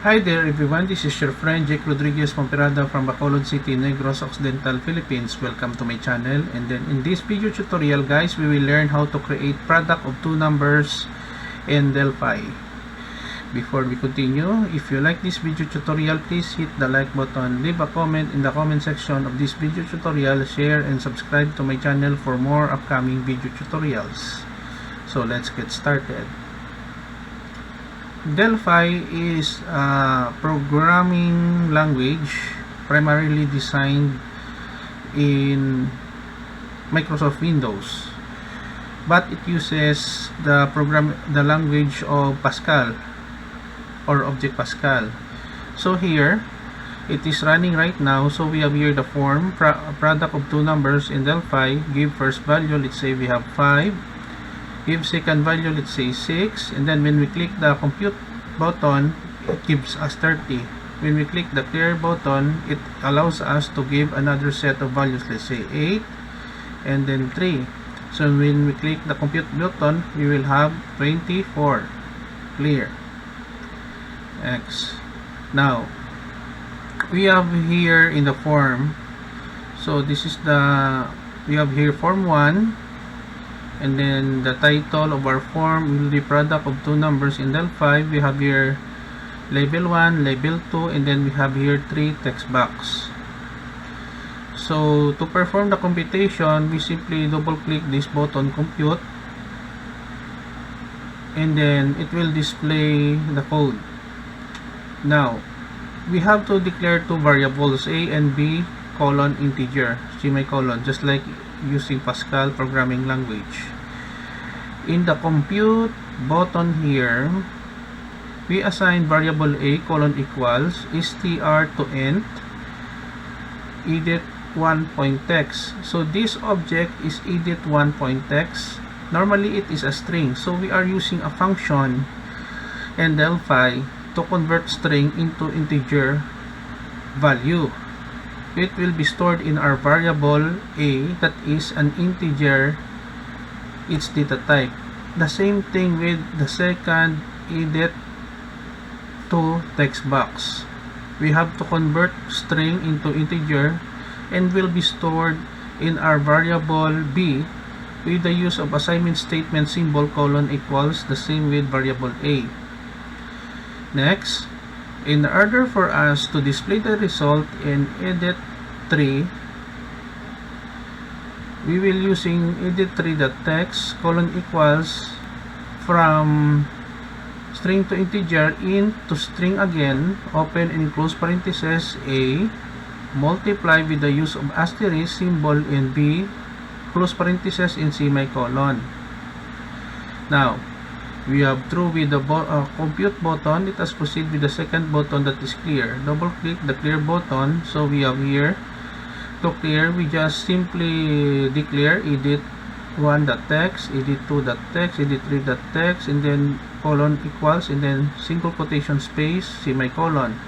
Hi there everyone, this is your friend Jake Rodriguez Pomperada from Bacolod City, Negros Occidental Philippines. Welcome to my channel. And then in this video tutorial guys, we will learn how to create product of two numbers in Delphi. Before we continue, if you like this video tutorial, please hit the like button, leave a comment in the comment section of this video tutorial, share and subscribe to my channel for more upcoming video tutorials. So let's get started. Delphi is a programming language primarily designed in Microsoft Windows, but it uses the language of Pascal or Object Pascal. So here it is running right now. So we have here the form product of two numbers in Delphi. Give first value, let's say we have 5. Give second value, let's say 6, and then when we click the compute button, it gives us 30. When we click the clear button, it allows us to give another set of values, let's say 8 and then 3. So when we click the compute button, we will have 24. Clear. X. Now we have here in the form, so this is we have here form 1, and then the title of our form will be product of two numbers in Delphi. We have here label 1, label 2, and then we have here 3 text box. So to perform the computation, we simply double click this button compute, and then it will display the code. Now we have to declare two variables, a and b colon integer semicolon, just like using Pascal programming language. In the compute button here, we assign variable a colon equals str to int edit 1.text. So this object is edit 1.text. Normally it is a string, so we are using a function in Delphi to convert string into integer value. It will be stored in our variable a, that is an integer, its data type. The same thing with the second edit to text box. We have to convert string into integer and will be stored in our variable b with the use of assignment statement symbol colon equals, the same with variable a. Next, in order for us to display the result in edit 3, we will using edit3.text colon equals from string to integer into string again, open and close parentheses a, multiply with the use of asterisk symbol in b, close parentheses in semicolon. Now we have through with the compute button. Let us proceed with the second button, that is clear. Double click the clear button. So we have here to clear, we just simply declare edit1.text, edit2.text, edit3.text, and then colon equals, and then single quotation space semicolon.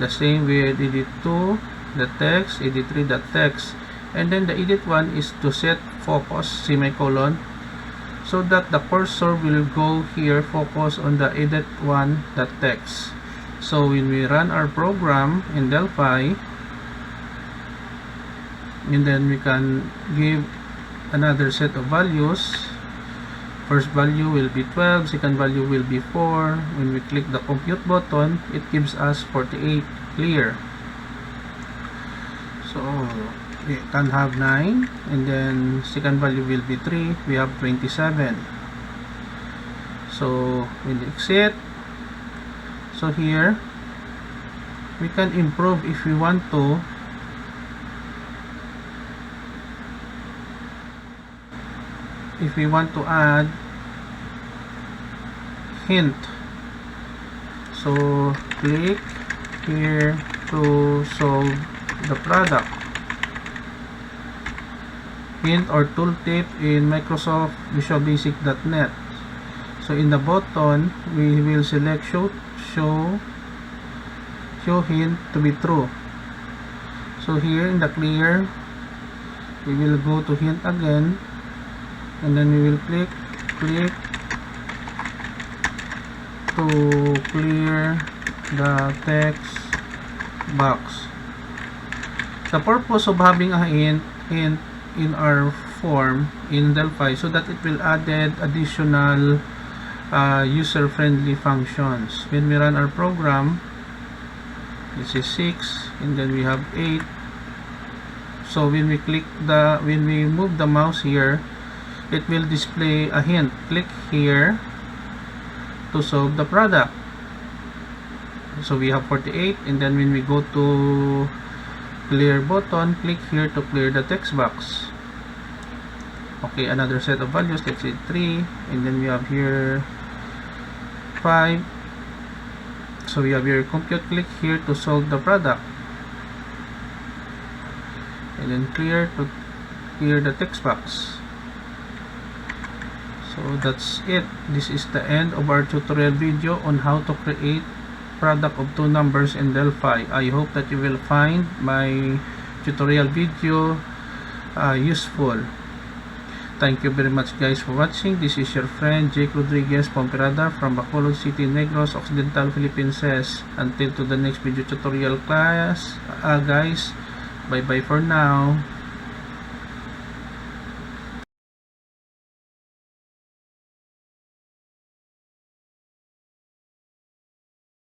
The same with edit2.text, edit3.text, and then the edit1 is to set focus semicolon, so that the cursor will go here, focus on the edit1.text. So when we run our program in Delphi, and then we can give another set of values. First value will be 12, second value will be 4. When we click the compute button, it gives us 48. Clear. So we can have 9, and then second value will be 3. We have 27. So when we exit, so here we can improve if we want to. If we want to add hint, so click here to solve the product. Hint or tooltip in Microsoft Visual Basic.net. So in the button, we will select show hint to be true. So here in the clear, we will go to hint again, and then we will click to clear the text box. The purpose of having a hint in our form in Delphi so that it will added additional user-friendly functions. When we run our program, this is 6 and then we have 8. So when we move the mouse here, it will display a hint. Click here to solve the product. So we have 48, and then when we go to clear button, click here to clear the text box. Okay, another set of values, let's say 3, and then we have here 5. So we have here compute, click here to solve the product, and then clear to clear the text box. So that's it. This is the end of our tutorial video on how to create product of two numbers in Delphi. I hope that you will find my tutorial video useful. Thank you very much guys for watching. This is your friend Jake Rodriguez Pomperada from Bacolod City, Negros Occidental Philippines. Until to the next video tutorial class, guys, bye bye for now.